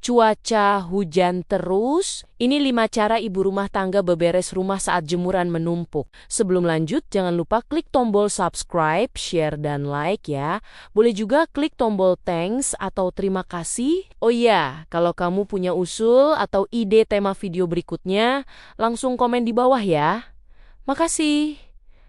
Cuaca hujan terus. Ini 5 cara ibu rumah tangga beberes rumah saat jemuran menumpuk. Sebelum lanjut, jangan lupa klik tombol subscribe, share, dan like ya. Boleh juga klik tombol thanks atau terima kasih. Oh iya, kalau kamu punya usul atau ide tema video berikutnya, langsung komen di bawah ya. Makasih.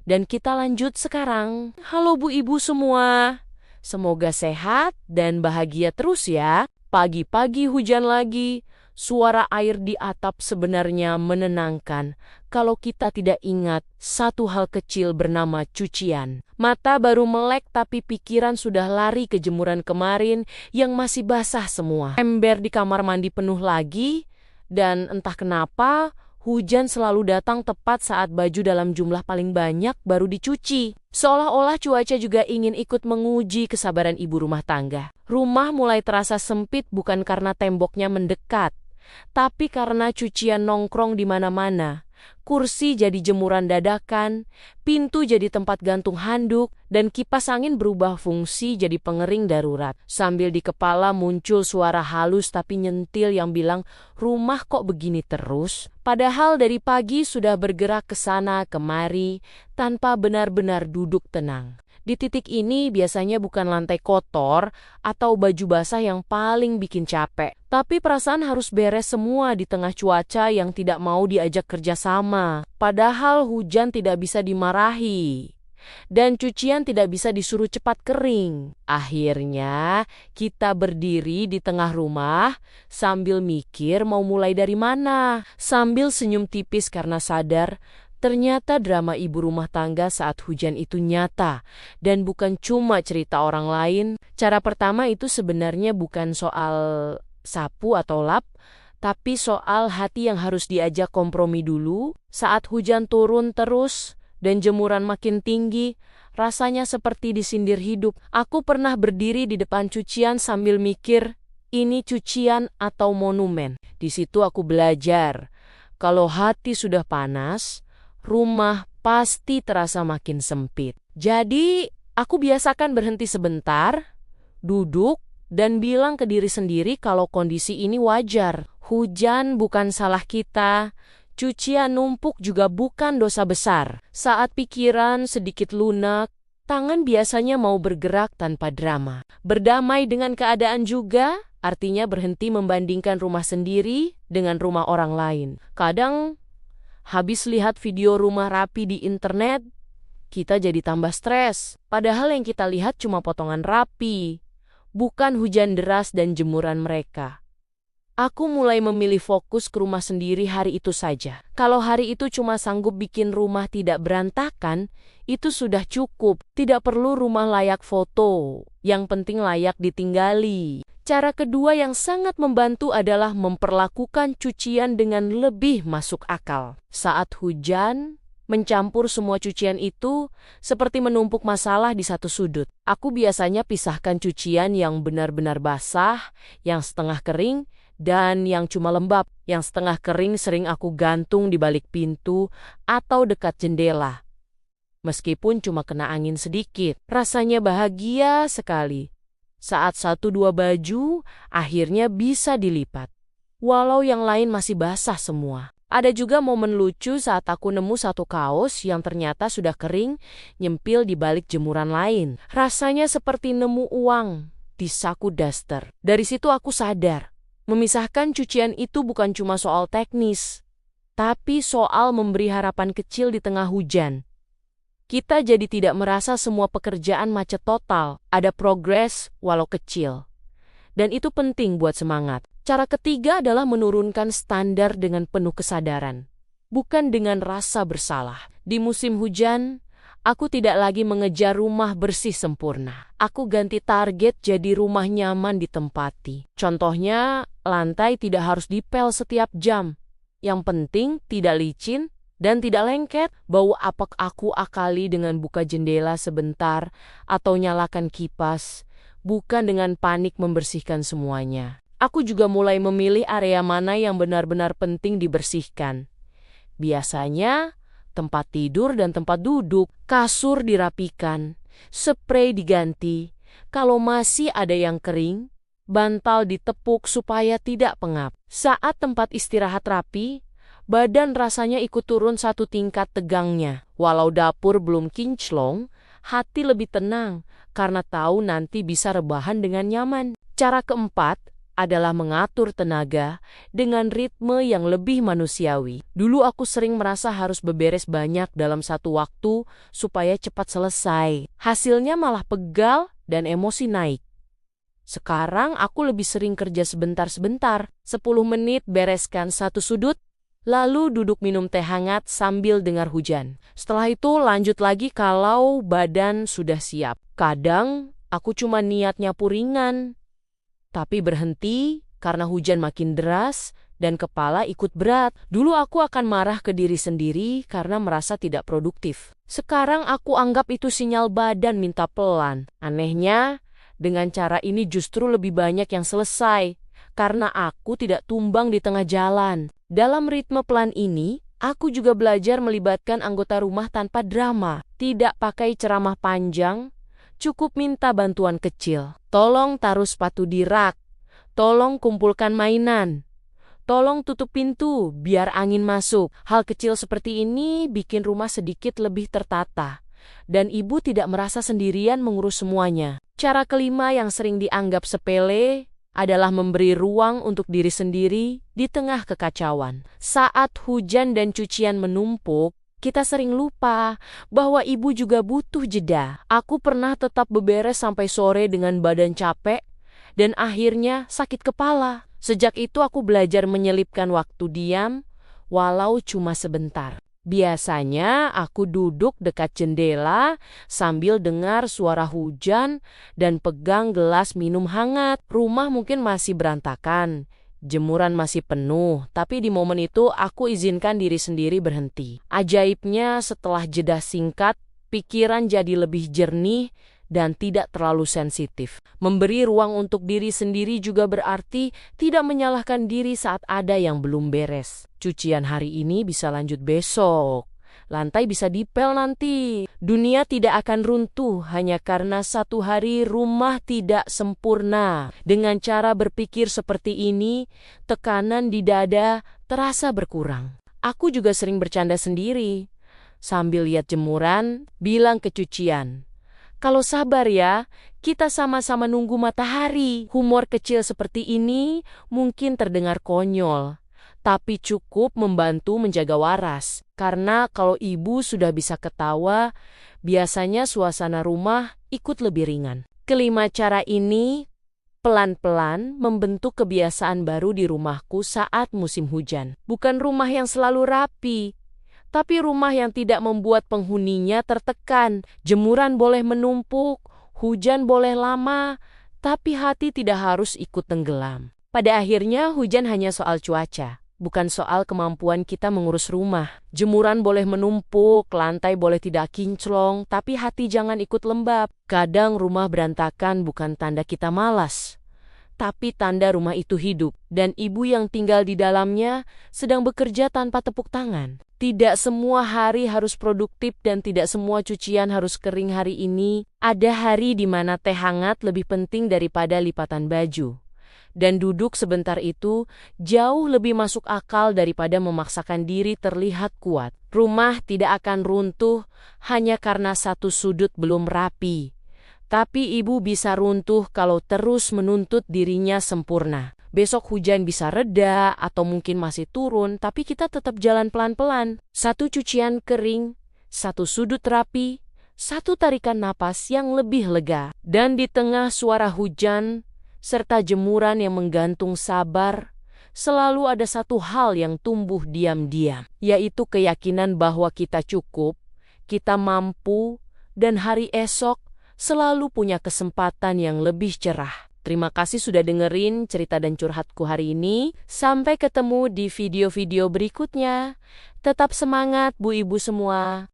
Dan kita lanjut sekarang. Halo Bu Ibu semua. Semoga sehat dan bahagia terus ya. Pagi-pagi hujan lagi, suara air di atap sebenarnya menenangkan kalau kita tidak ingat satu hal kecil bernama cucian. Mata baru melek tapi pikiran sudah lari ke jemuran kemarin yang masih basah semua. Ember di kamar mandi penuh lagi dan entah kenapa hujan selalu datang tepat saat baju dalam jumlah paling banyak baru dicuci. Seolah-olah cuaca juga ingin ikut menguji kesabaran ibu rumah tangga. Rumah mulai terasa sempit bukan karena temboknya mendekat, tapi karena cucian nongkrong di mana-mana. Kursi jadi jemuran dadakan, pintu jadi tempat gantung handuk, dan kipas angin berubah fungsi jadi pengering darurat. Sambil di kepala muncul suara halus tapi nyentil yang bilang, rumah kok begini terus? Padahal dari pagi sudah bergerak ke sana kemari tanpa benar-benar duduk tenang. Di titik ini biasanya bukan lantai kotor atau baju basah yang paling bikin capek, tapi perasaan harus beres semua di tengah cuaca yang tidak mau diajak kerjasama. Padahal hujan tidak bisa dimarahi dan cucian tidak bisa disuruh cepat kering. Akhirnya kita berdiri di tengah rumah sambil mikir mau mulai dari mana, sambil senyum tipis karena sadar ternyata drama ibu rumah tangga saat hujan itu nyata dan bukan cuma cerita orang lain. Cara pertama itu sebenarnya bukan soal sapu atau lap, tapi soal hati yang harus diajak kompromi dulu. Saat hujan turun terus dan jemuran makin tinggi, rasanya seperti disindir hidup. Aku pernah berdiri di depan cucian sambil mikir, ini cucian atau monumen? Di situ aku belajar, kalau hati sudah panas, rumah pasti terasa makin sempit. Jadi, aku biasakan berhenti sebentar, duduk, dan bilang ke diri sendiri kalau kondisi ini wajar. Hujan bukan salah kita, cucian numpuk juga bukan dosa besar. Saat pikiran sedikit lunak, tangan biasanya mau bergerak tanpa drama. Berdamai dengan keadaan juga, artinya berhenti membandingkan rumah sendiri dengan rumah orang lain. Kadang, habis lihat video rumah rapi di internet, kita jadi tambah stres. Padahal yang kita lihat cuma potongan rapi, bukan hujan deras dan jemuran mereka. Aku mulai memilih fokus ke rumah sendiri hari itu saja. Kalau hari itu cuma sanggup bikin rumah tidak berantakan, itu sudah cukup. Tidak perlu rumah layak foto, yang penting layak ditinggali. Cara kedua yang sangat membantu adalah memperlakukan cucian dengan lebih masuk akal. Saat hujan, mencampur semua cucian itu seperti menumpuk masalah di satu sudut. Aku biasanya pisahkan cucian yang benar-benar basah, yang setengah kering, dan yang cuma lembab. Yang setengah kering sering aku gantung di balik pintu atau dekat jendela. Meskipun cuma kena angin sedikit, rasanya bahagia sekali. Saat 1-2 baju akhirnya bisa dilipat, walau yang lain masih basah semua. Ada juga momen lucu saat aku nemu satu kaos yang ternyata sudah kering, nyempil di balik jemuran lain. Rasanya seperti nemu uang di saku daster. Dari situ aku sadar, memisahkan cucian itu bukan cuma soal teknis, tapi soal memberi harapan kecil di tengah hujan. Kita jadi tidak merasa semua pekerjaan macet total, ada progres walau kecil. Dan itu penting buat semangat. Cara ketiga adalah menurunkan standar dengan penuh kesadaran, bukan dengan rasa bersalah. Di musim hujan, aku tidak lagi mengejar rumah bersih sempurna. Aku ganti target jadi rumah nyaman ditempati. Contohnya, lantai tidak harus dipel setiap jam. Yang penting tidak licin dan tidak lengket. Bau apek aku akali dengan buka jendela sebentar atau nyalakan kipas, bukan dengan panik membersihkan semuanya. Aku juga mulai memilih area mana yang benar-benar penting dibersihkan. Biasanya, tempat tidur dan tempat duduk, kasur dirapikan, sprei diganti. Kalau masih ada yang kering, bantal ditepuk supaya tidak pengap. Saat tempat istirahat rapi, badan rasanya ikut turun satu tingkat tegangnya. Walau dapur belum kinclong, hati lebih tenang karena tahu nanti bisa rebahan dengan nyaman. Cara keempat adalah mengatur tenaga dengan ritme yang lebih manusiawi. Dulu aku sering merasa harus beberes banyak dalam satu waktu supaya cepat selesai. Hasilnya malah pegal dan emosi naik. Sekarang aku lebih sering kerja sebentar-sebentar, 10 menit bereskan satu sudut, lalu duduk minum teh hangat sambil dengar hujan. Setelah itu lanjut lagi kalau badan sudah siap. Kadang aku cuma niat nyapu ringan, tapi berhenti karena hujan makin deras dan kepala ikut berat. Dulu aku akan marah ke diri sendiri karena merasa tidak produktif. Sekarang aku anggap itu sinyal badan minta pelan. Anehnya, dengan cara ini justru lebih banyak yang selesai karena aku tidak tumbang di tengah jalan. Dalam ritme pelan ini, aku juga belajar melibatkan anggota rumah tanpa drama. Tidak pakai ceramah panjang, cukup minta bantuan kecil. Tolong taruh sepatu di rak. Tolong kumpulkan mainan. Tolong tutup pintu biar angin masuk. Hal kecil seperti ini bikin rumah sedikit lebih tertata. Dan ibu tidak merasa sendirian mengurus semuanya. Cara kelima yang sering dianggap sepele adalah memberi ruang untuk diri sendiri di tengah kekacauan. Saat hujan dan cucian menumpuk, kita sering lupa bahwa ibu juga butuh jeda. Aku pernah tetap beberes sampai sore dengan badan capek dan akhirnya sakit kepala. Sejak itu aku belajar menyelipkan waktu diam walau cuma sebentar. Biasanya aku duduk dekat jendela sambil dengar suara hujan dan pegang gelas minum hangat. Rumah mungkin masih berantakan. Jemuran masih penuh, tapi di momen itu aku izinkan diri sendiri berhenti. Ajaibnya setelah jeda singkat, pikiran jadi lebih jernih dan tidak terlalu sensitif. Memberi ruang untuk diri sendiri juga berarti tidak menyalahkan diri saat ada yang belum beres. Cucian hari ini bisa lanjut besok. Lantai bisa dipel nanti. Dunia tidak akan runtuh hanya karena satu hari rumah tidak sempurna. Dengan cara berpikir seperti ini, tekanan di dada terasa berkurang. Aku juga sering bercanda sendiri. Sambil lihat jemuran, bilang ke cucian, "Kalau sabar ya, kita sama-sama nunggu matahari." Humor kecil seperti ini mungkin terdengar konyol, tapi cukup membantu menjaga waras. Karena kalau ibu sudah bisa ketawa, biasanya suasana rumah ikut lebih ringan. Kelima cara ini pelan-pelan membentuk kebiasaan baru di rumahku saat musim hujan. Bukan rumah yang selalu rapi, tapi rumah yang tidak membuat penghuninya tertekan. Jemuran boleh menumpuk, hujan boleh lama, tapi hati tidak harus ikut tenggelam. Pada akhirnya hujan hanya soal cuaca, bukan soal kemampuan kita mengurus rumah. Jemuran boleh menumpuk, lantai boleh tidak kinclong, tapi hati jangan ikut lembab. Kadang rumah berantakan bukan tanda kita malas, tapi tanda rumah itu hidup, dan ibu yang tinggal di dalamnya sedang bekerja tanpa tepuk tangan. Tidak semua hari harus produktif dan tidak semua cucian harus kering hari ini. Ada hari di mana teh hangat lebih penting daripada lipatan baju. Dan duduk sebentar itu jauh lebih masuk akal daripada memaksakan diri terlihat kuat. Rumah tidak akan runtuh hanya karena satu sudut belum rapi. Tapi ibu bisa runtuh kalau terus menuntut dirinya sempurna. Besok hujan bisa reda atau mungkin masih turun, tapi kita tetap jalan pelan-pelan. Satu cucian kering, satu sudut rapi, satu tarikan napas yang lebih lega. Dan di tengah suara hujan, serta jemuran yang menggantung sabar, selalu ada satu hal yang tumbuh diam-diam, yaitu keyakinan bahwa kita cukup, kita mampu, dan hari esok selalu punya kesempatan yang lebih cerah. Terima kasih sudah dengerin cerita dan curhatku hari ini. Sampai ketemu di video-video berikutnya. Tetap semangat Bu Ibu semua.